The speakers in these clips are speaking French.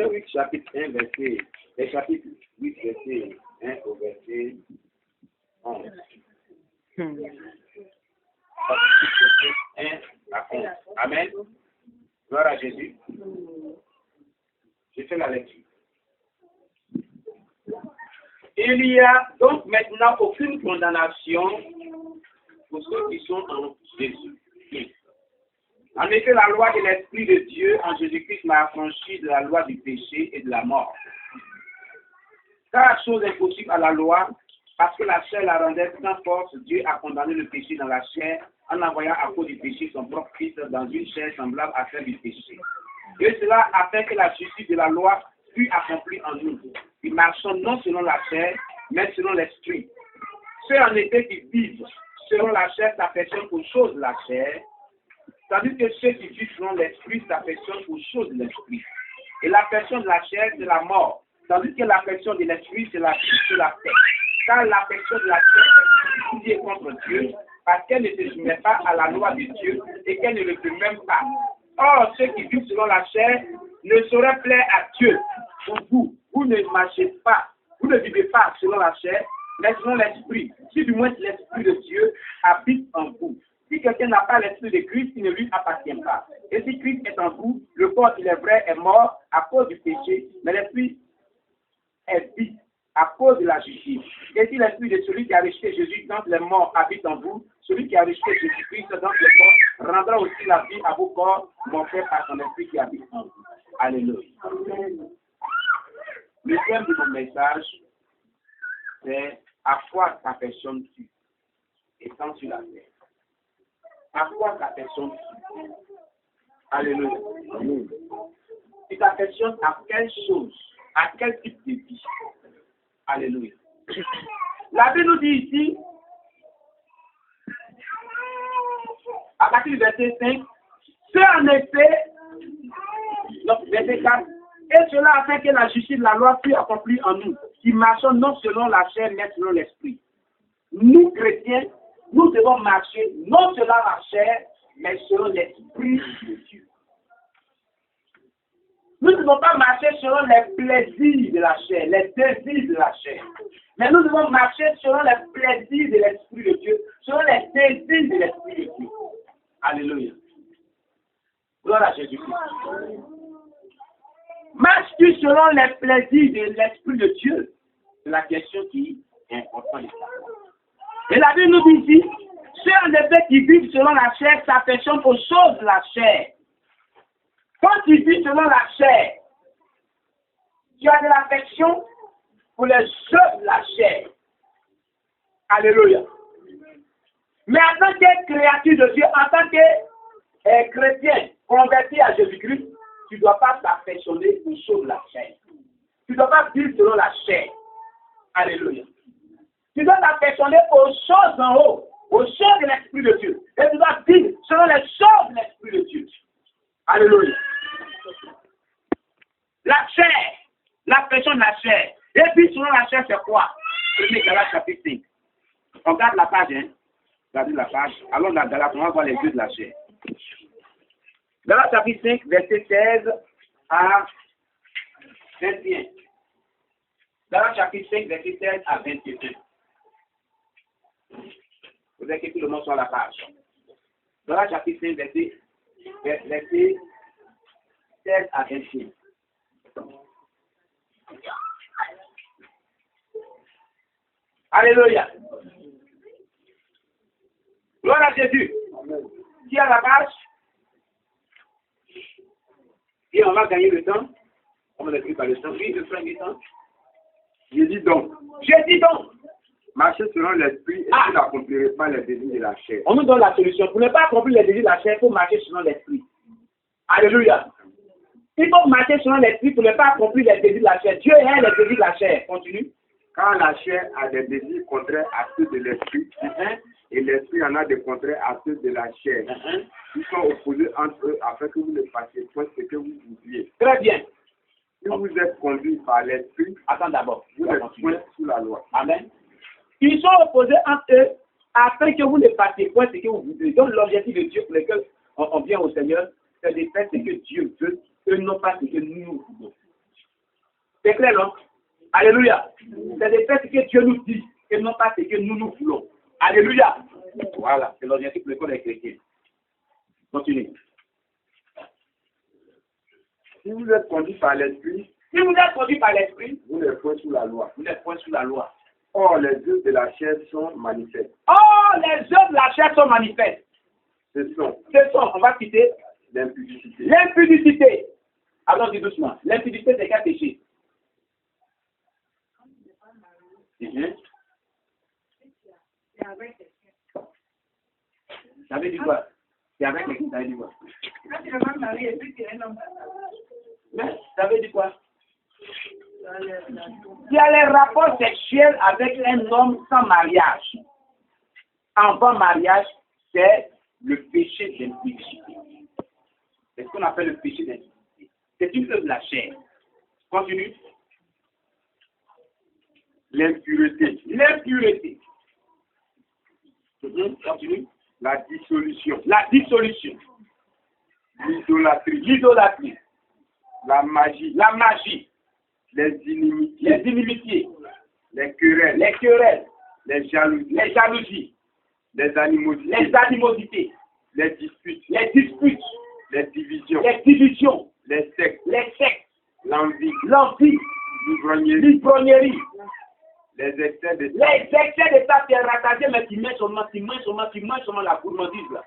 Romains 8, chapitre 1, chapitre 8, verset 1 au verset 11. Chapitre 1 à 11. Amen. Gloire à Jésus. Je fais la lecture. Il n'y a donc maintenant aucune condamnation pour ceux qui sont en Jésus-Christ. En effet, la loi de l'Esprit de Dieu en Jésus-Christ m'a affranchi de la loi du péché et de la mort. Car la chose est possible à la loi, parce que la chair la rendait sans force, Dieu a condamné le péché dans la chair en envoyant à cause du péché son propre Fils dans une chair semblable à celle du péché. Et cela afin que la justice de la loi fût accomplie en nous. Ils marchons non selon la chair, mais selon l'esprit. Ceux en effet qui vivent selon la chair s'affectionnent aux choses de la chair, tandis que ceux qui vivent selon l'esprit s'affectionnent aux choses de l'esprit. Et l'affection de la chair, c'est la mort, tandis que l'affection de l'esprit, c'est la vie, c'est la paix. Car l'affection de la chair est contre Dieu, parce qu'elle ne se soumet pas à la loi de Dieu et qu'elle ne le peut même pas. Or, ceux qui vivent selon la chair ne sauraient plaire à Dieu. Pour vous, vous ne marchez pas, vous ne vivez pas selon la chair, mais selon l'esprit. Si du moins l'esprit de Dieu habite en vous. Si quelqu'un n'a pas l'esprit de Christ, il ne lui appartient pas. Et si Christ est en vous, le corps, il est vrai, est mort à cause du péché, mais l'esprit est vif à cause de la justice. Et si l'esprit de celui qui a rejeté Jésus dans les morts habite en vous, celui qui a rejeté Jésus-Christ dans les morts rendra aussi la vie à vos corps, montrés par son esprit qui habite en vous. Alléluia. Le thème de mon message, c'est à quoi t'affectionnes-tu étant sur la terre? À quoi t'affectionnes-tu? Alléluia. Tu t'affectionnes à quelle chose? À quel type de vie? Alléluia. La Bible nous dit ici, à partir du verset 5, c'est en effet, donc verset 4, et cela afin que la justice de la loi fût accomplie en nous, qui marchons non selon la chair, mais selon l'esprit. Nous, chrétiens, nous devons marcher non selon la chair, mais selon l'esprit de Dieu. Nous ne devons pas marcher selon les plaisirs de la chair, les désirs de la chair. Mais nous devons marcher selon les plaisirs de l'Esprit de Dieu, selon les désirs de l'Esprit de Dieu. Alléluia. Gloire à Jésus-Christ. Marches-tu selon les plaisirs de l'Esprit de Dieu? C'est la question qui est importante. Et la Bible nous dit ici, ceux en effet qui vivent selon la chair s'affectionnent aux choses de la chair. Quand tu vis selon la chair, tu as de l'affection pour les choses de la chair. Alléluia. Mais en tant que créature de Dieu, en tant que chrétien converti à Jésus-Christ, tu ne dois pas t'affectionner aux choses de la chair. Tu ne dois pas vivre selon la chair. Alléluia. Tu dois t'affectionner aux choses en haut, aux choses de l'Esprit de Dieu. Et tu dois vivre selon les choses de l'Esprit de Dieu. Alléluia. La chair, l'affection de la chair. Et puis selon la chair, c'est quoi? C'est Galates chapitre 5. On regarde la page, hein? Regardez la page. Allons dans Galates, on va voir les yeux de la chair. Galates chapitre 5, verset 16 à 21. Galates chapitre 5, verset 16 à 21. Vous avez écrit le nom sur la page. Galates chapitre 5, verset 16 à 21. Alléluia. Gloire à Jésus. Qui a la page? Et on va gagner le temps. On va l'écrire par le temps. Oui, je prends du temps. Je dis donc, marchez selon l'esprit et vous n'accomplirez pas les désirs de la chair. On nous donne la solution. Pour ne pas accomplir les désirs de la chair, il faut marcher selon l'esprit. Alléluia. Il faut marcher selon l'esprit pour ne pas accomplir les désirs de la chair. Dieu est les désirs de la chair. Continue. Quand la chair a des désirs contraires à ceux de l'esprit, et l'esprit en a des contraires à ceux de la chair, ils sont opposés entre eux afin que vous ne fassiez point ce que vous vouliez. Très bien. Si vous êtes conduit par l'esprit, attends d'abord. Vous n'êtes point sous la loi. Amen. Ils sont opposés entre eux afin que vous ne fassiez point ce que vous voulez. Donc l'objectif de Dieu pour lequel on vient au Seigneur, c'est de faire ce que Dieu veut et non pas ce que nous voulons. C'est clair, non? Alléluia. C'est de faire ce que Dieu nous dit et non pas ce que nous voulons. Alléluia. Voilà, c'est l'objectif de l'école des chrétiens. Continue. Si vous êtes conduit par l'esprit, vous n'êtes point sous la loi. Vous n'êtes point sous la loi. Or, les œuvres de la chair sont manifestes. Oh, les œuvres de la chair sont manifestes. Ce sont, on va citer l'impudicité. L'impudicité. Alors, dis doucement. L'impudicité, c'est quel péché? Ça veut dire quoi? C'est avec les ça veut dire quoi? Mais ça veut dire quoi? Il y a les rapports sexuels avec un homme sans mariage. Avant mariage, c'est le péché d'impudicité. C'est ce qu'on appelle le péché d'impudicité. C'est une œuvre de la chair. Continue. L'impureté. L'impureté. Continue. La dissolution. La dissolution. L'idolâtrie. L'idolâtrie. La magie. La magie. Les inimitiés. Les inimitiés. Les querelles. Les querelles. Les jalousies. Les jalousies. Les animosités. Les animosités. Les disputes. Les disputes. Les divisions. Les divisions. Les sectes. Les sectes. L'envie. L'envie. L'ivrognerie. L'ivrognerie. Les excès de ça. Les excès de ça, c'est rattaché, mais tu mets seulement la gourmandise là.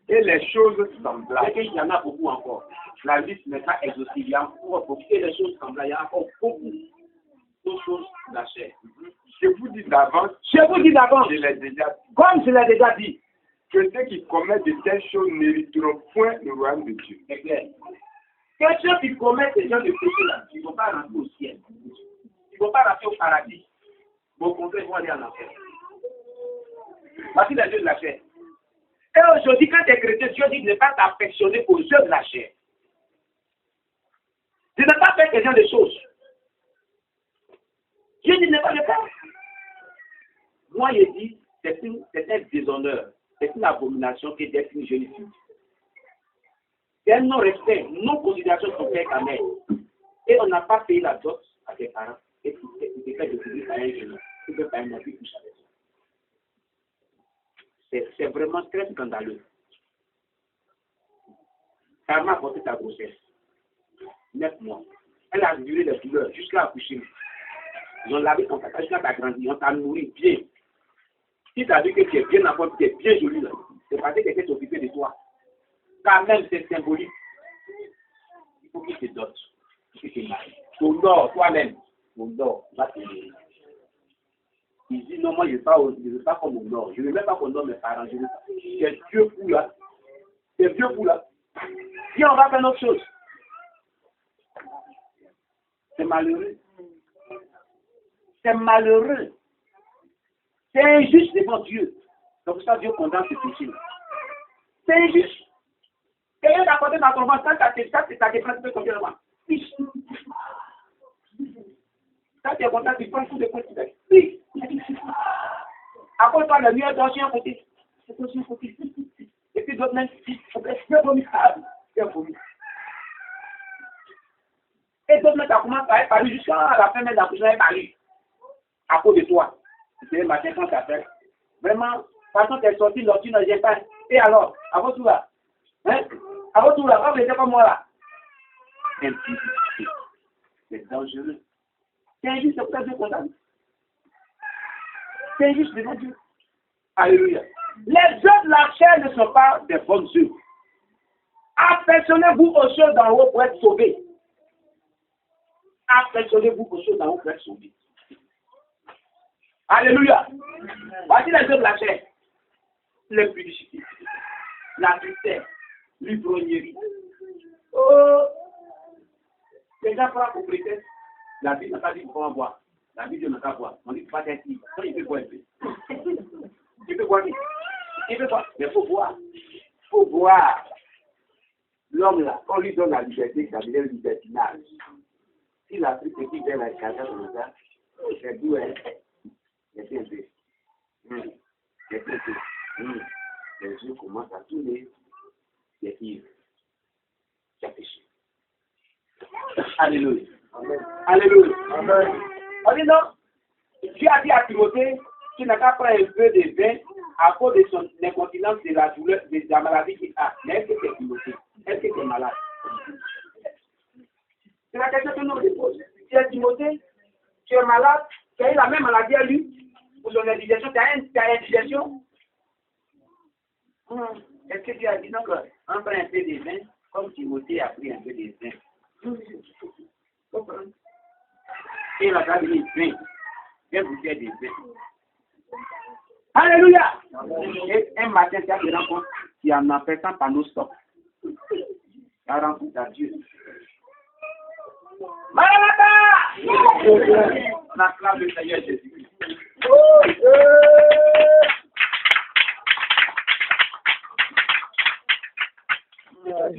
Et les choses semblables. C'est qu'il y en a beaucoup encore. La liste n'est pas exhaustive. Il y a encore beaucoup. Et les choses semblables, il y a encore beaucoup de choses de la chair. Je vous dis d'avance. Je l'ai déjà dit. Comme je l'ai déjà dit. Que ceux qui commettent de telles choses n'hériteront point le royaume de Dieu. C'est clair. Que ceux qui commettent ces gens de péché là, ils ne vont pas rentrer au ciel. Ils ne vont pas rentrer au paradis. Au contraire, ils vont aller en enfer. Voici les œuvres de la chair. Et aujourd'hui, quand tu es chrétien, Dieu dit de ne pas t'affectionner aux œuvres de la chair. De ne pas faire ce genre de choses. Dieu dit de ne pas le faire. Moi, il dit, c'est un déshonneur. C'est une abomination que d'être une jeune fille. C'est un non-respect, non-considération de ton père et ta mère. Et on n'a pas payé la dot à tes parents. Et tu te fais découvrir par un jeune. Tu ne peux pas un qui couche avec toi. C'est vraiment très scandaleux. Ça m'a apporté ta grossesse. 9 mois. Elle a duré des douleurs jusqu'à accoucher. Ils ont lavé ton caca jusqu'à ta grandi. On t'a nourri bien. Si tu as vu que tu es bien en forme, tu es bien jolie là, c'est parce que quelqu'un s'est occupé de toi. Quand même, c'est symbolique. Il faut qu'il te dote. Il faut qu'il te marie. T'honores toi-même. T'honores. Va te nourrir. Il dit non, moi je ne veux pas qu'on m'honore. Je ne veux même pas qu'on honore mes parents. Je veux pas. C'est Dieu fou là. C'est Dieu fou là. Si on va faire autre chose. C'est malheureux. C'est malheureux. C'est injuste devant Dieu. Donc ça, Dieu condamne ce péché. C'est injuste. Quelqu'un t'a apporté dans ton ventre, quand t'as déplacé, tu peux combien de mois? Quand tu es content, tu prends tout de quoi tu fais. Oui. Après toi, le mieux est un côté. C'est aussi un côté. Et puis d'autres même, c'est formidable. C'est formidable. Et d'autres même, ça commence à être parlé jusqu'à la fin même d'accouchement, est parlé. À cause de toi. C'est le matin quand ça fait. Vraiment, quand tu es sorti, l'autre, tu ne viens pas. Et alors, à votre tour là. Hein? À votre tour là, quand vous n'êtes pas moi là. C'est dangereux. C'est injuste, c'est pour ça que Dieu condamne. C'est injuste devant Dieu. Alléluia. Les œuvres de la chair ne sont pas des bonnes œuvres. Affectionnez-vous aux choses d'en haut pour être sauvés. Affectionnez-vous aux choses d'en haut pour être sauvés. Alléluia. Voici les œuvres de la chair. L'impudicité, la tristesse, l'ivrognerie. Oh, les gens prennent pour prétexte. La Bible n'a pas dit qu'il faut boire. La Bible n'a pas boire. On dit qu'il faut pas être libre. Il peut boire un peu. Il peut boire. Il peut boire. Mais il faut boire. Il faut boire. L'homme là, quand on lui donne la liberté, ça devient libertinage. S'il a pris petit vers la caca comme ça, c'est doux, hein. C'est un peu. C'est un peu. Les yeux commencent à tourner. C'est ivre. C'est péché. Alléluia. Alléluia. On dit non. Dieu a dit à Timothée qu'il n'a qu'à prendre un peu de vin à cause de son incontinence de la douleur, de la maladie qu'il a. Mais est-ce que c'est Timothée? Est-ce que c'est malade? C'est la question que nous nous posons. Tu es Timothée, tu es malade, tu as eu la même maladie à lui, pour son indigestion, tu as indigestion. Est-ce que Dieu a dit non qu'on prend un peu de vin, comme Timothée a pris un peu de vin? Et la grâce de vin, viens vous faire des vins. Alléluia! Et un matin, tu as des rencontres qui en empêchant par nos stocks. Tu as rencontré à Dieu. Maranatha! On acclame le Seigneur Jésus.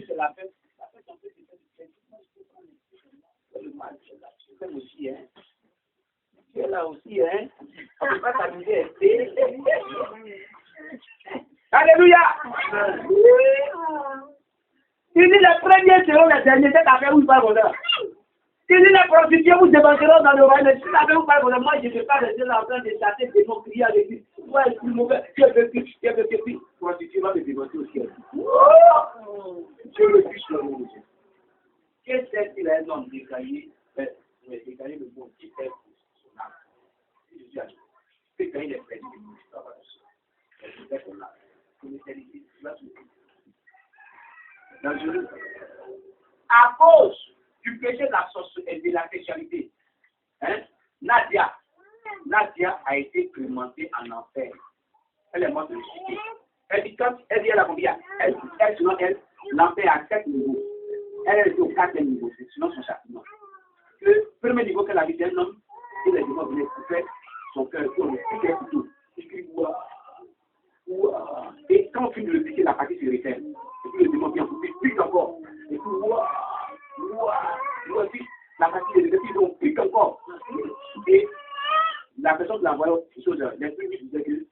C'est la fête. C'est aussi, hein. Tu es là aussi, hein. On ne peut pas s'amuser. Alléluia! Il dit les premiers seront les derniers. C'est affaire où il parle bonheur. Il dit les prostituées vous débarqueront dans le royaume. Si ça fait vous parle bonheur, moi je ne vais pas rester là en train de chasser des mots crier avec lui. Moi je suis mauvais. Dieu veut plus. Prostituée va me débarquer au ciel. Dieu le puisse le nom de Dieu. Qu'est-ce que c'est un homme décaillé? Décaillé le bon qui fait son âme. C'est quand il est fait. Dangereux. À cause du péché de la sexualité, hein? Nadia a été clémentée en enfer. Elle est morte de suicide. Elle dit quand elle a combien? Sinon elle, l'enfer à 7 niveaux. Elle est au 4e niveau, c'est sinon son châtiment. Le premier niveau qu'elle a vu d'un homme, il est devant venir couper son cœur pour le piquer tout. Et quand on finit de le piquer, la partie se réfère. Et puis le démon vient couper, pique encore. Et puis la partie se réfère, puis on pique encore. Et la personne qui l'a envoyé aux choses, l'esprit disait que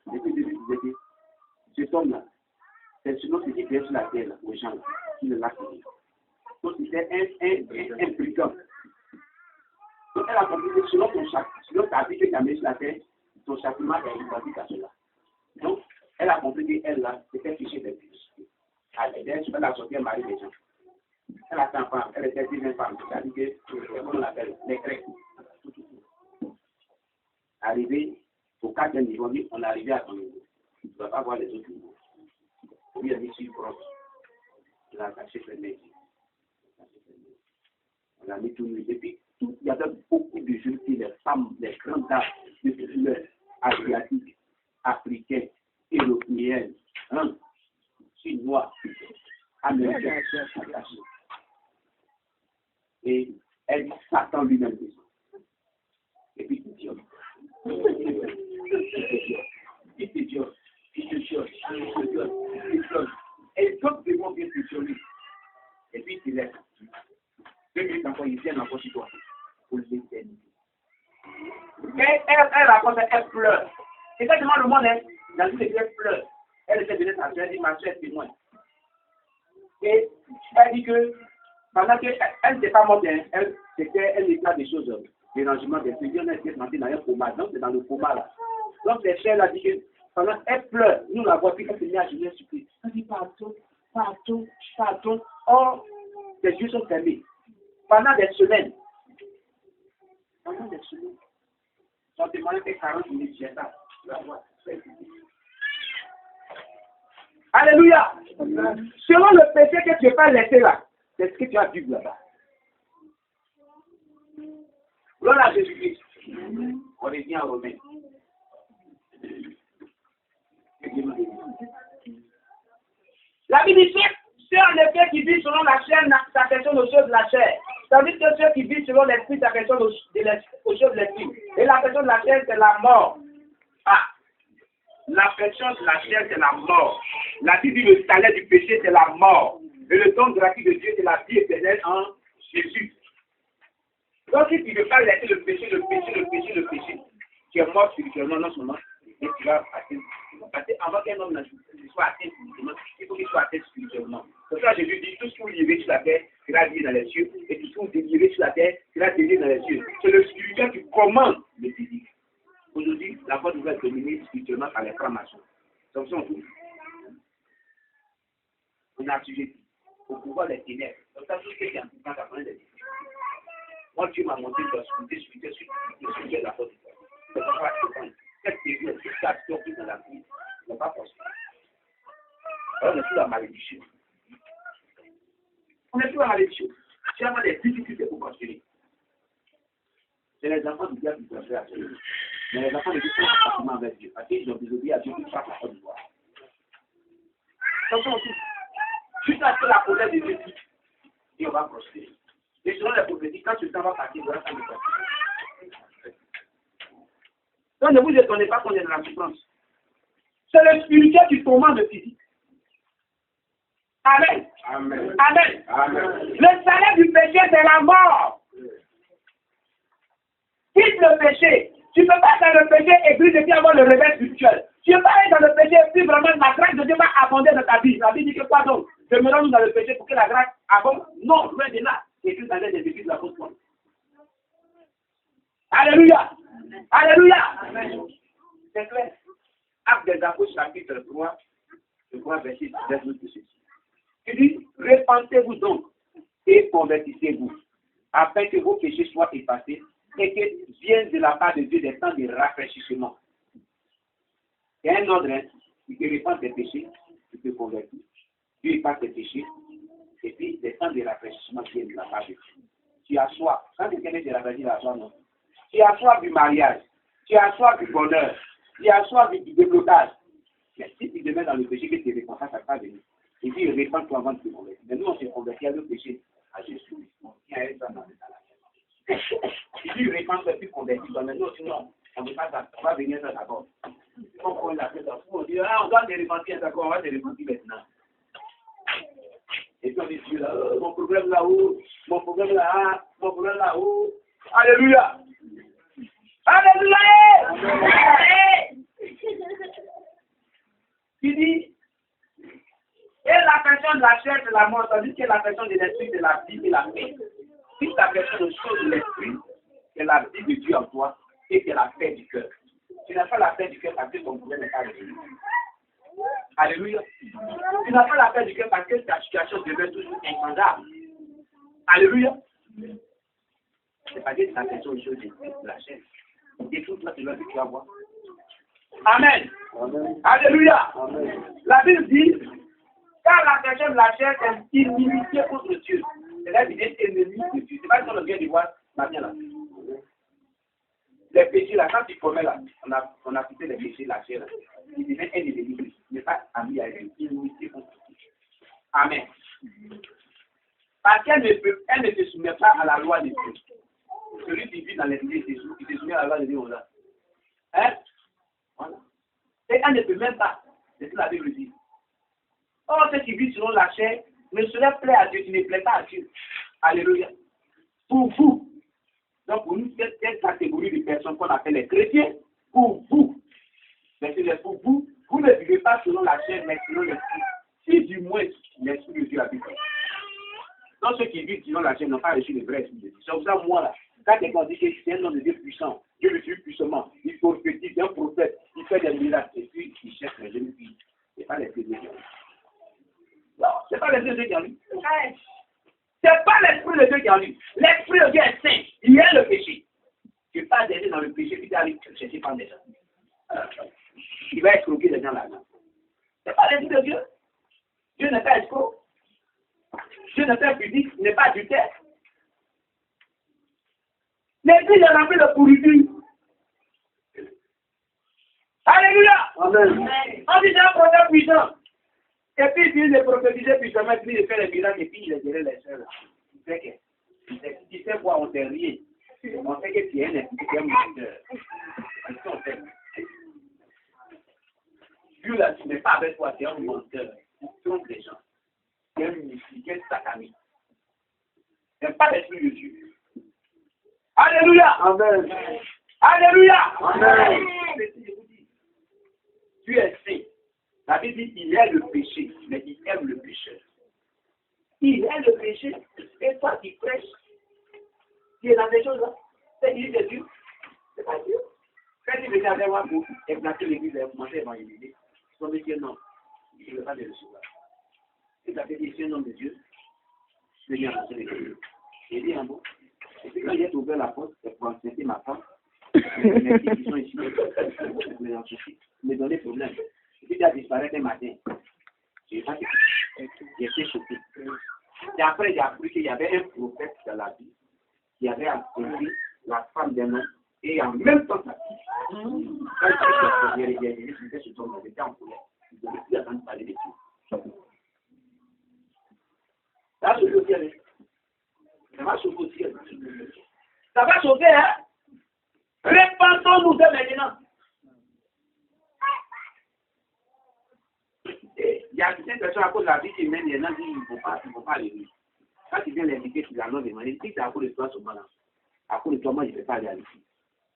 cet homme-là, c'est sinon ce qui est sur la terre, aux gens, qui le lâche. Donc c'était un brigand. Donc elle a compris que selon ta vie que tu as mis sur la terre, ton châtiment est identique à cela. Donc elle a compris qu'elle là, c'était fiché de plus. Elle a sorti un mari des gens. Elle a fait un femme, elle était 19 femmes, c'est-à-dire que, comment on l'appelle, les Grecs. Arrivé au 4e niveau, on est arrivé à ton niveau. Tu ne vas pas voir les autres niveaux. Lui a mis sur proche. Il a caché ses mains. On a mis tout nu. Et puis, il y avait beaucoup de jeunes filles, les femmes, les grandes dames, de couleurs asiatiques, africaines, européennes, chinois, américains, attachés. Et elle dit Satan lui-même. Et puis, Dieu. Et d'autres démons viennent sur lui. Et puis, il laisse. 2 minutes encore, ils viennent encore sur toi. Pour le déterminer. Et elle raconte, elle pleure. C'est ça demande le monde, hein. Dans tous les cas, elle pleure. Elle était venue à elle dit, ma soeur est témoin. Et elle dit que, pendant qu'elle n'était pas morte, hein, elle déclare des choses, des rangements, des prières, elle était dans un coma. Donc, c'est dans le coma, là. Donc, les frères, elle dit que, pendant qu'elle pleure, nous la voix, puis elle se met à genoux, supplier. Elle dit, pardon. Or, les yeux sont fermés. Pendant des semaines. Son témoignage fait 40 minutes, j'ai ça. Alléluia. Selon le péché que tu n'as pas laissé là, c'est ce que tu as vu là-bas. Gloire à Jésus-Christ. On revient en Romains. La Bible dit c'est en effet qui vit selon la chair, s'affectionne aux choses de la chair. Tandis que ceux qui vivent selon l'esprit s'affectionnent aux choses de l'esprit. Et l'affection de la chair, c'est la mort. Ah, l'affection de la chair, c'est la mort. La Bible dit le salaire du péché, c'est la mort. Et le don gratuit de Dieu, c'est la vie éternelle en Jésus. Donc, si tu ne veux pas laisser le péché, tu es mort spirituellement, non seulement, et tu vas atteindre. Parce qu'avant qu'un homme soit atteint spirituellement, il faut qu'il soit atteint spirituellement. C'est ça Jésus dit, tout ce que vous livrez sur la terre sera lié dans les cieux, et tout ce que vous délirez sur la terre Il a tenu dans les yeux. C'est le spirituel qui commande le physique. Aujourd'hui, la foi doit être dominée spirituellement par les francs-maçons. Donc, on tout. On a assujetti au pouvoir des ténèbres. Donc, ça, tout ce qui est en tout cas, ça prend des décisions. Moi, Dieu m'a montré l'obscurité spirituelle sur la foi du Père. C'est pas grave. Cette période, toute la sortie dans la vie, n'est pas possible. Alors, on est sous la malédiction. On est sous la malédiction. Tu as des difficultés pour construire. C'est les enfants du diable qui peuvent faire ça. Mais les enfants de Dieu sont facilement avec Dieu. Parce qu'ils ont désobéi à Dieu pour faire la foi du pouvoir. Attention aussi. Jusqu'à ce que la promesse de Dieu dit, et on va prospérer. Et selon les prophéties, quand tu t'en vas partir, il y aura ça de prospérer. Donc ne vous étonnez pas qu'on est dans la souffrance. C'est le spirituel qui tourmente le physique. Amen. Amen. Amen. Amen. Le salaire du péché, c'est la mort. Quitte le péché. Tu ne peux pas être dans le péché et puis depuis avoir le réveil spirituel. Tu ne peux pas être dans le péché et puis vraiment la grâce de Dieu va abonder dans ta vie. La Bible dit que quoi donc? Demeurons-nous dans le péché pour que la grâce abonde? Non, loin de là. C'est écrit dans les écrits de l'apôtre Paul. Alléluia. Alléluia. Amen. C'est clair. Acte des Apôtres, chapitre 3, je crois, verset 12 de ceci. Il dit, répentez-vous donc et convertissez-vous, afin que vos péchés soient effacés et que viennent de la part de Dieu des temps de rafraîchissement. Il y a un ordre, hein. Tu te répandre tes péchés, tu te convertis, tu effaces tes péchés, et puis des temps de rafraîchissement viennent de la part de Dieu. Tu as soif, quand quelqu'un est de la vie, la soif, non. Tu as soif du mariage, tu as soif du bonheur, tu as soif du déblocage. Mais si tu demeures dans le péché, que tu te répands, ça ne va pas venir. Il dit, répands-toi avant de te convertir. Mais nous, on s'est converti à le péché, à Jésus. On tient à ça dans la il dit, répands-toi puis convertis-toi. Mais nous, sinon, on ne veut pas ça. On va venir ça d'abord. On prend la tête à fou, on dit, ah, on doit te repentir d'accord, on va te repentir maintenant. Et puis on dit, Dieu là, mon problème là-haut, mon problème là, mon problème là-haut. Alléluia! Alléluia! Il dit, et l'affection de la chair, c'est la mort, tandis que l'affection de l'esprit, c'est la vie et la paix. Si tu affectionnes aux choses de l'esprit, c'est la vie de Dieu en toi et c'est la paix du cœur. Tu n'as pas la paix du cœur parce que ton problème n'est pas résolu. Alléluia. Tu n'as pas la paix du cœur parce que ta situation devient toujours incroyable. Alléluia. C'est pas dire que tu affectionnes aux choses de la chair. Et tout toi, c'est là que tu vas voir. Amen. Amen. Alléluia. Amen. La Bible dit, car l'affection de la chair est inimitié contre Dieu. C'est là qu'il est ennemi de Dieu. C'est pas comme on vient de voir maintenant là. Les péchés là, quand tu commets là, on a cité les péchés de la chair là. Il devient un ennemi. Il n'est pas ami avec lui. Inimitié contre Dieu. Amen. Parce qu'elle ne se soumet pas à la loi de Dieu. Celui qui vit dans l'esprit, il se soumet à la loi de Dieu. Hein? Voilà. Et elle ne peut même pas. C'est ce que la Bible dit. Or, ceux qui vivent selon la chair ne seraient plaît à Dieu, qui ne plaît pas à Dieu. Alléluia. Pour vous. Donc, pour nous, cette catégorie de personnes qu'on appelle les chrétiens, pour vous. Mais c'est pour vous, vous ne vivez pas selon la chair, mais selon l'esprit. Si du moins l'esprit de Dieu habite. Donc, ceux qui vivent selon la chair n'ont pas reçu le vrai esprit de Dieu. C'est pour ça, moi, là, quand quelqu'un dit que c'est un homme de Dieu puissant, Dieu le suit puissamment, il prophétise, il est un prophète, il fait des miracles, et puis il cherche les jeunes filles. Ce n'est pas l'esprit de Dieu. Non, ce n'est pas l'esprit de Dieu qui en lui. Ce n'est pas l'esprit de Dieu qui en lui. L'esprit de Dieu est saint. Il est le péché. Tu ne peux pas aller dans le péché, puis tu aller chercher par des gens. Il va escroquer les gens là-dedans. Ce n'est pas l'esprit de Dieu. Dieu n'est pas escroc. Dieu n'est pas pudique, n'est pas adultère. L'esprit est rempli de pourriture. Alléluia. Amen. On dit c'est un prophète puissant. Et puis il finit de prophétiser puissamment, puis il fait les miracles et puis il est derrière les sœurs. Il fait que, tu sais quoi, on t'est rien. On sait que tu es un esprit, tu es un menteur. C'est ce qu'on fait. Dieu là, tu n'es pas avec toi, tu es un menteur. Tu trompes les gens. Tu es un mystique, tu es un sataniste. Tu n'es pas l'esprit de Dieu. Alléluia. Amen. Alléluia. Amen. Tu es saint. La Bible dit il est le péché, mais il aime le pécheur. Il est le péché, et toi qui prêches, qui est dans ces choses-là. C'est dit c'est Dieu. C'est pas Dieu. Quand il était avec moi pour implanter l'église et commencer à évangéliser, son métier non. Il ne veut pas de recevoir. Il a fait ici un homme de Dieu. Je viens annoncer l'église. J'ai dit un mot. Et puis quand j'ai ouvert la porte, c'est pour enceinter ma femme. Les filles qui sont ici, me donner problème. Et puis il a disparu un matin. J'ai été choqué. Et après, j'ai appris qu'il y avait un prophète dans la vie qui avait appris la femme d'un homme et en même temps sa fille. Quand j'étais sur ton j'étais en colère. Je ne devais plus attendre parler de Dieu. Ça va chauffer aussi, ça va chauffer aussi. Ça va chauffer, hein? Répandons-nous de maintenant. Il y a certaines personnes à cause de la vie humaine, il y en a qui ne vont pas aller lui. Quand tu viens l'indiquer sur la norme, il dit que c'est à cause de toi, à cause de toi, moi, je ne vais pas aller à l'ici. Vous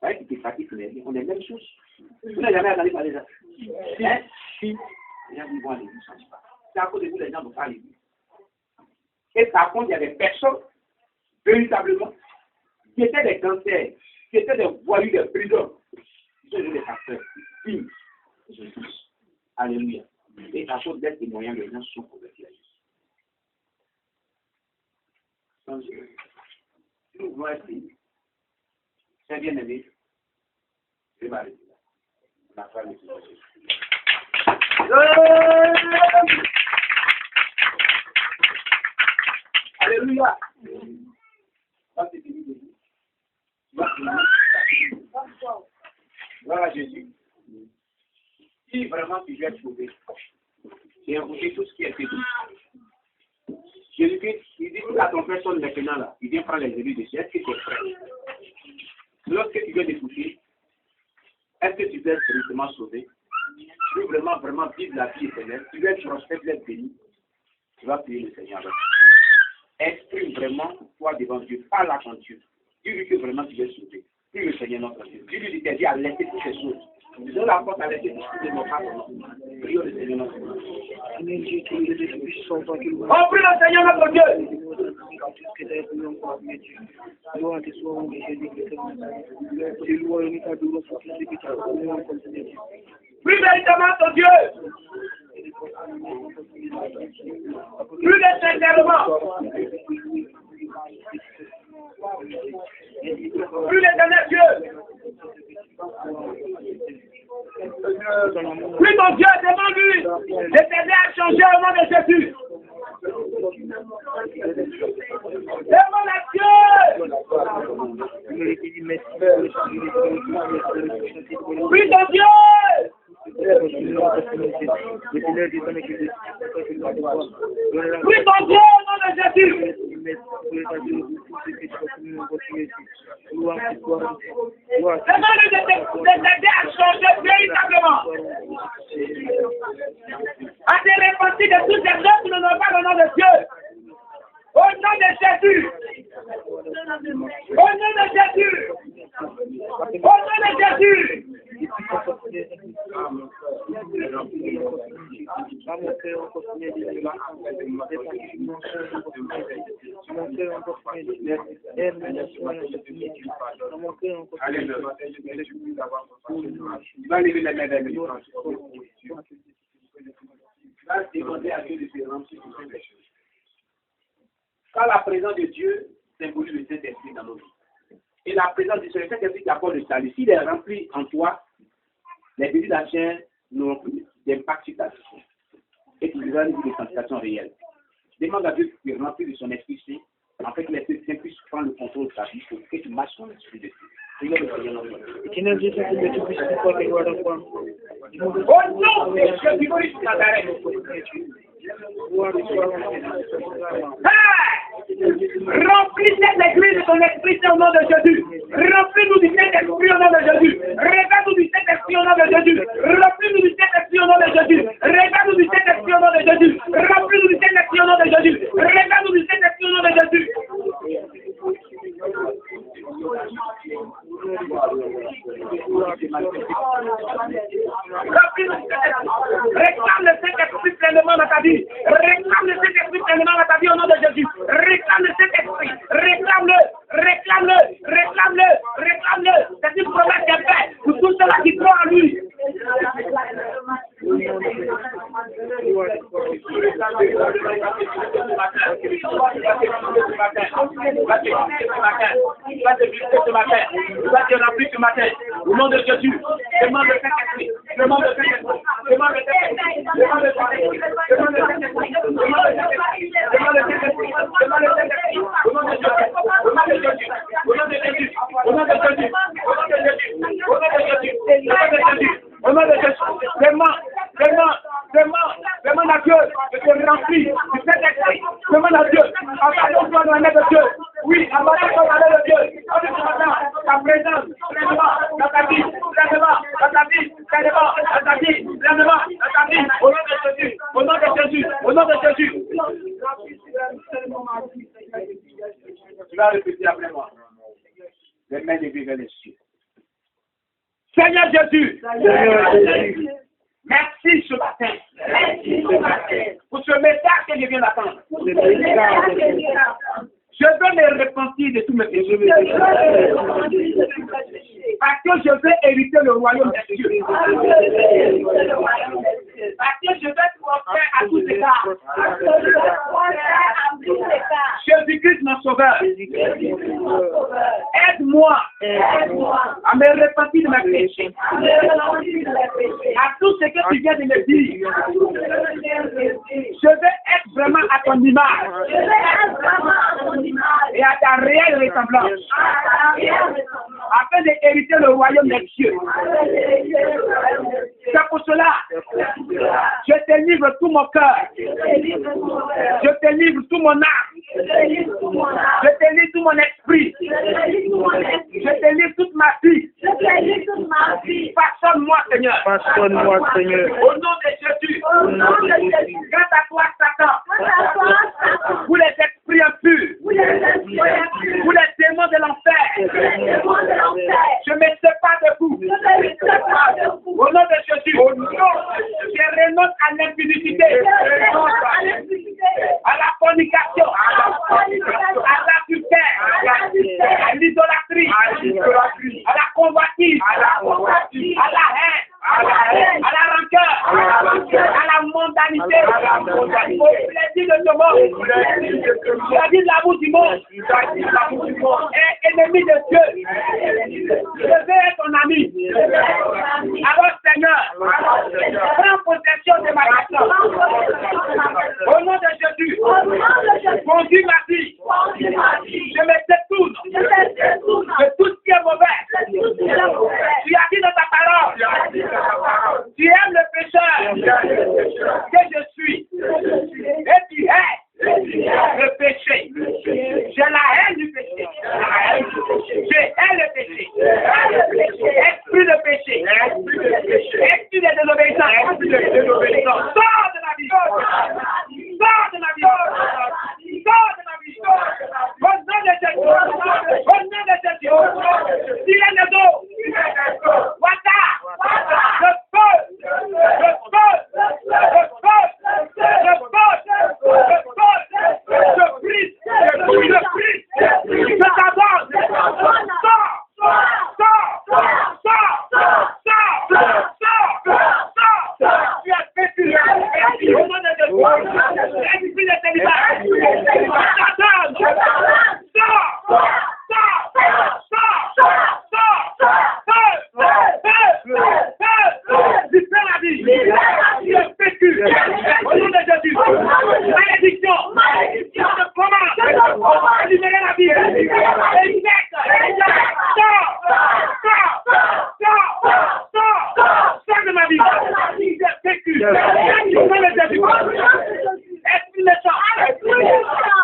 voyez que tu es fatigué, on est la même chose. Vous n'avez jamais entendu parler de ça. Hein? Si. Les gens vont aller, ils ne changent pas. C'est à cause de vous, les gens ne vont pas aller. Et par contre, il y a des personnes, véritablement, qui étaient des cancers, qui étaient des voyous de prison. Ils sont des pasteurs. Jésus. Alléluia. Et à cause d'être témoignant, les gens sont convertis à Jésus. Sans Dieu. Si nous voulons être c'est bien aimé, je vais m'arrêter là. On a fait le Jésus. Alléluia. Ça c'est fini. Voilà Jésus. Si vraiment tu veux être sauvé, j'ai écouté tout ce qui a été dit. Jésus-Christ, il dit à ton personne maintenant là, il vient prendre les élus de Dieu. Est-ce que tu es prêt? Lorsque tu viens d'écouter, est-ce que tu veux être spirituellement sauvé? Tu veux vraiment vivre la vie éternelle? Tu veux être prospère, tu veux être béni? Tu vas prier le Seigneur. Exprime vraiment toi devant Dieu, parle à ton Dieu. Dis-lui que vraiment tu veux être sauvé. Prie le Seigneur notre Dieu. Dis-lui qu'il t'a dit à laisser toutes ces choses. Disons la porte à laisser tout ce que nous avons. Prions le Seigneur notre Dieu. Oh, prie le Seigneur notre Dieu. Prie véritablement ton Dieu. Prie le sincèrement. Prie l'éternel Dieu. Prie ton Dieu, demande-lui de t'aider à changer au nom de Jésus. Demande à Dieu. Prie ton Dieu. Prie ton Dieu au nom de Jésus. Demande-lui de t'aider à changer véritablement. À te repentir de toutes les choses qui ne n'ont pas le nom de Dieu. Au nom de Jésus. Au nom de Jésus. Au nom de Jésus. Quand la présence de Dieu symbolise le Saint-Esprit dans nos vies. Et la présence du Saint-Esprit qui apporte le salut, s'il est rempli en toi, les désirs de la chair n'auront plus d'impact sur ta vie. Et tu vivras une vie de sanctification réelle. Demande à Dieu de remplir de son esprit saint, en fait que l'Esprit Saint puisse prendre le contrôle de ta vie pour que tu marches dans l'esprit de Dieu. Seigneur, le Seigneur, notre au nom de Jésus-Christ de Nazareth. Remplis cette église de ton esprit au nom de Jésus. Remplis-nous du Saint-Esprit au nom de Jésus. Révèle-nous du Saint-Esprit au nom de Jésus. Remplis-nous du Saint-Esprit au nom de Jésus. Révèle-nous du Saint-Esprit au nom de Jésus. Remplis-nous du Saint-Esprit au nom de Jésus. Révèle-nous du Saint-Esprit au nom de Jésus. Réclame le Saint-Esprit pleinement dans ta vie. Réclame le Saint-Esprit pleinement dans ta vie au nom de Jésus. Réclame le Saint-Esprit. Réclame-le. Réclame-le. C'est une promesse qui est faite pour tous ceux-là qui croient en lui. Au nom de Jésus, demande le Saint-Esprit, demande le Saint-Esprit, demande le Saint-Esprit, demande le Saint-Esprit, demande le Saint-Esprit, demande le Saint-Esprit, demande le Saint-Esprit, demande le Saint-Esprit, au nom de Jésus, au nom de Jésus, au nom de Jésus, au nom de Jésus, au nom de Jésus, au nom de Jésus, au nom de Jésus, demande à Dieu de te remplir du Saint-Esprit, demande à Dieu, abandonne-toi dans la main de Dieu, oui, abandonne-toi dans la main de Dieu, ta présence, dans ta vie, dans ta vie, au nom de Jésus, au nom de Jésus, au nom de Jésus. Tu vas répéter après moi. Les mains levées vers les cieux. Seigneur Jésus, merci ce matin pour ce message que je viens d'attendre. Je veux me repentir de tous mes péchés. Parce que je veux hériter le royaume des cieux. Parce que je veux être offert à tous égards. Jésus-Christ, mon sauveur. Aide-moi à me repentir de mes péchés. À tout ce que tu viens de me dire. Je veux être vraiment à ton image. Et à ta réelle ressemblance. Afin d'hériter le royaume des cieux. C'est pour cela, je te livre tout mon cœur. Je te livre tout mon âme. Je te livre tout mon esprit. Je te livre toute ma vie. Façonne-moi, Seigneur. Au nom de Jésus. Grâce à toi, Satan. Vous les esprits impurs. Vous les démons de l'enfer. Je me sépare de vous. Au nom de Jésus. Je renonce à l'impudicité. À la fornication. À l'adultère. À l'idolâtrie. À la convoitise. À la haine. À la rancœur. À la mondanité. Au plaisir de ce monde. C'est-à-dire l'amour du monde. Et ennemi de Dieu. Je veux être ton ami. Alors Seigneur, prends possession de ma personne. Au nom de Jésus, conduis ma vie. Je me détourne de tout ce qui est mauvais. Tu as dit dans ta parole. Tu aimes le pécheur que je suis. Et tu hais le péché. J'ai la haine du péché. Je hais le péché. Esprit de péché. Esprit de désobéissance. Sors de ma vie. Sors de ma vie. Sors de ma vie. Au nom de Jésus. Au nom de Jésus. Tirez les eaux. Wata. Le feu. Le feu. Le feu. Le feu. Le feu. Je prie. Je prie. Je t'aborde. Sors. Tu as fait au nom de Dieu. Esprit de célibat. Libère la vie. Tu as vécu au nom de Jésus. Malédiction. Je te commande. Libérer la vie. Sors de ma vie. J'ai vécu. Au nom de Jésus. Esprit méchant.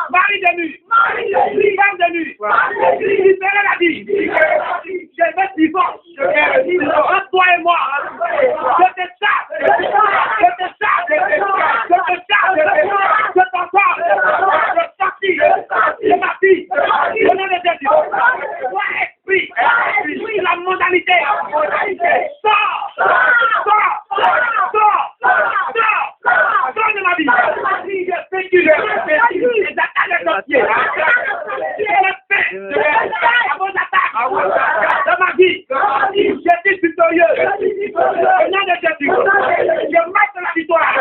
Mari de nuit. Femme de nuit. Libérer la vie. Je vais divorce. Entre toi et moi. Je te chasse. Je te chasse. Je te chasse. Je t'entends. Je sortis de ma vie. Au nom de Jésus. Toi, esprit. La modalité. Sors. Sors de ma vie. Je vécu les attaques de sorciers. Je le fais. À vos attaques. Dans ma vie. victorieux. Au nom de Jésus. Je marche la victoire.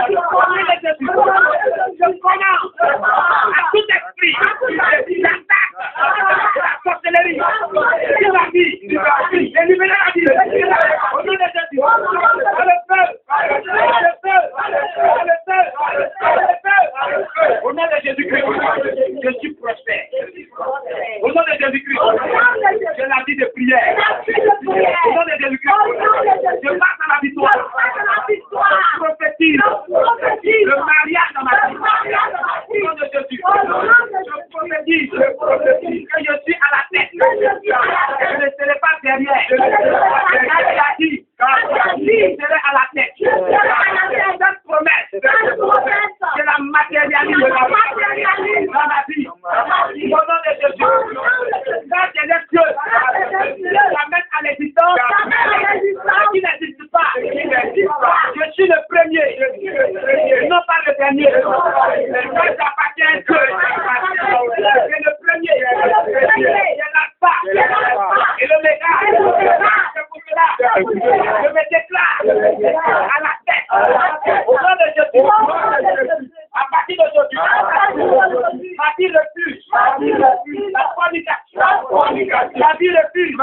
Au nom de Jésus. Je commence à tout esprit d'attaque, la sorcellerie, la vie, éliminer la vie. Au nom de Jésus. Le feu. Au nom de Jésus-Christ, je suis prospère. Au nom de Jésus-Christ, j'ai la vie de prière. Au nom de Jésus-Christ, je passe à la victoire. Je prophétise le mariage dans ma vie. Au nom de Jésus, je prophétise que je suis à la tête. Je ne serai pas derrière. Il a dit, je serai à la tête. Cette promesse, je la matérialise dans ma vie. Au nom de Jésus, quand je laisse Dieu la mettre à l'existence, qui n'existe pas. Je suis le premier, et non pas le dernier. Quand j'appartiens à Dieu, c'est le premier. Je l'alpha et le légal. C'est pour cela je me déclare à la tête. Au nom de Jésus, à partir d'aujourd'hui, ma vie refuse la fornication, la vie refuse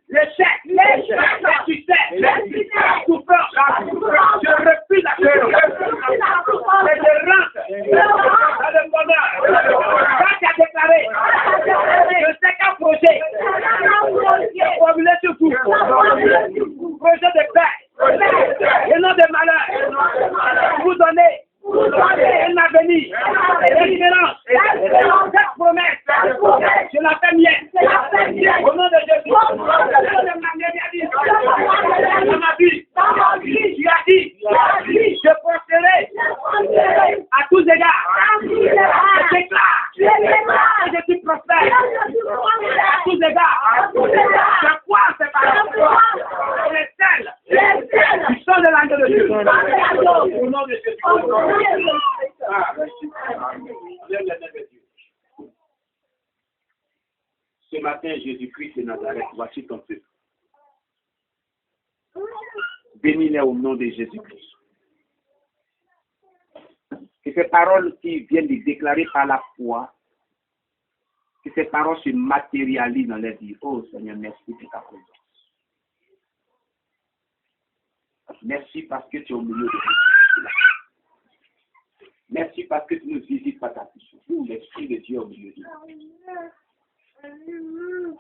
l'échec, le succès, la souffrance. Je refuse la peur. Et je rentre dans le bonheur. Quand tu as déclaré, je sais qu'un projet est formulé sur vous. Projet de paix et non de malheur. Vous donnez un avenir, une espérance. Cette promesse, je la fais mienne. Au nom de Jésus, dans ma vie, tu as dit, je prospérerai à tous égards. Je déclare que je suis prospère à tous égards. Je crois en ces paroles. Les selles du sang de l'ange de Dieu. Au nom de Jésus. Ce matin, Jésus-Christ de Nazareth, voici ton peuple. Bénis-les au nom de Jésus-Christ. Que ces paroles qui viennent de déclarer par la foi, que ces paroles se matérialisent dans leur vie. Oh Seigneur, merci pour ta présence. Merci parce que tu es au milieu de nous. Merci parce que tu nous visites par ta puissance. Nous, l'Esprit de Dieu au milieu de nous.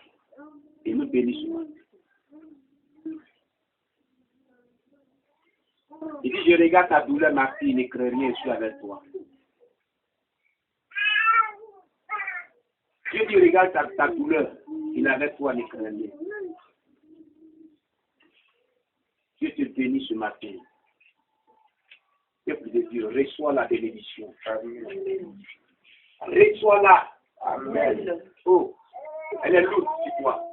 Et nous bénissons. Il dit, je regarde ta douleur, ma fille, ne crains rien, je suis avec toi. Dieu dit, regarde ta douleur, il est avec toi, ne crains rien. Dieu te bénit ce matin. Peuple de Dieu, reçois la bénédiction. Reçois-la. Amen. Oh, elle est lourde sur toi.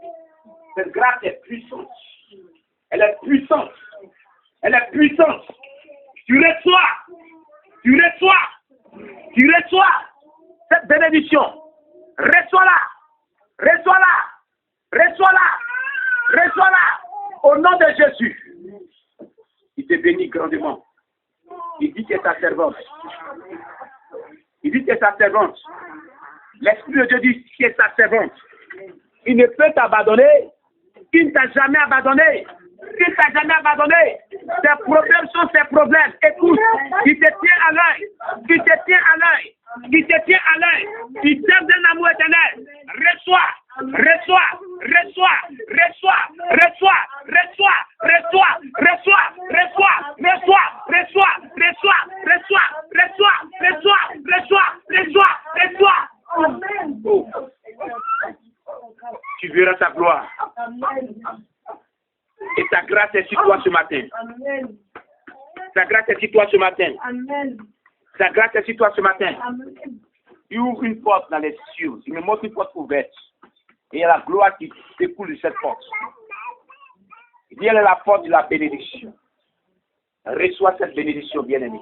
Cette grâce est puissante. Elle est puissante. Elle est puissante. Tu reçois cette bénédiction. Reçois-la. Au nom de Jésus. Il te bénit grandement. Il dit que ta servante. L'Esprit de Dieu dit que sa servante. Il ne peut t'abandonner. Il ne t'a jamais abandonné. Tes problèmes sont tes problèmes. Écoute, il te tient à l'œil. Il t'aime d'un amour éternel. Reçois. Amen. Tu verras ta gloire. Et ta grâce est sur toi ce matin. Amen. Ta grâce est sur toi ce matin. Amen. Ta grâce est sur toi ce matin. Amen. Il ouvre une porte dans les cieux. Il me montre une porte ouverte. Et il y a la gloire qui découle de cette porte. Il y a la porte de la bénédiction. Reçois cette bénédiction, bien-aimé.